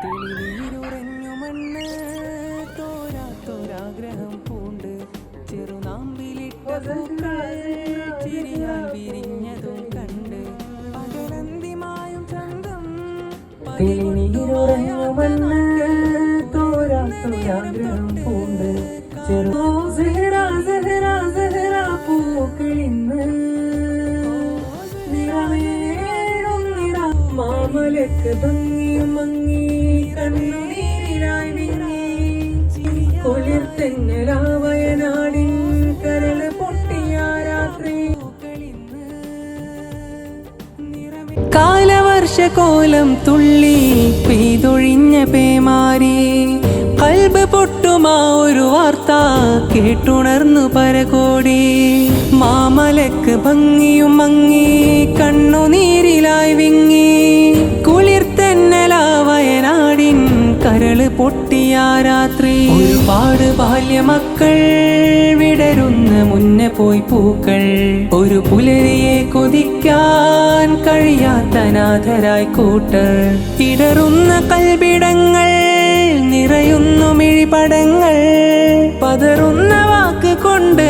തെളിനീരുറഞ്ഞു മണ്ണ് തോരാത്തൊരാഗ്രഹം പൂണ്ട് ചെറുനാമ്പിലിട്ട പൂക്കൾ ചിരിയാൽ വിരിഞ്ഞതും കണ്ട് പകലന്തിമായും ചന്തം തെളിനീരുറഞ്ഞു മണ്ണ് തോരാത്തൊരാഗ്രഹം പൂണ്ട് പൂക്കളിന്ന് മാമലക്ക് ഭംഗിയും മങ്ങി കണ്ണുനീരിലായി വിങ്ങി കുളിർത്തെന്നലാവയനാടിൻ കരള് പൊട്ടിയ രാത്രി കാലവർഷകോലം തുള്ളി പെയ്തൊഴിഞ്ഞ പേമാരി കൽബ് പൊട്ടുമാ ഒരു വാർത്ത കേട്ടുണർന്നു പരകോടി മാമലക്ക് ഭംഗിയും മങ്ങി കണ്ണുനീരിലായി വിങ്ങി കുളിർത്തെന്നലാവയനാടിൻ കരള് പൊട്ടിയ രാത്രി ഒരുപാട് ബാല്യമക്കൾ വിടരുന്ന മുന്നേ പോയി പൂക്കൾ ഒരു പുലരിയെ കൊതിക്കാൻ കഴിയാത്ത അനാഥരായി കൂട്ടർ ഇടറുന്ന കൽബിടങ്ങൾ നിറയുന്നു മിഴിപടങ്ങൾ പതറുന്ന വാക്ക് കൊണ്ട്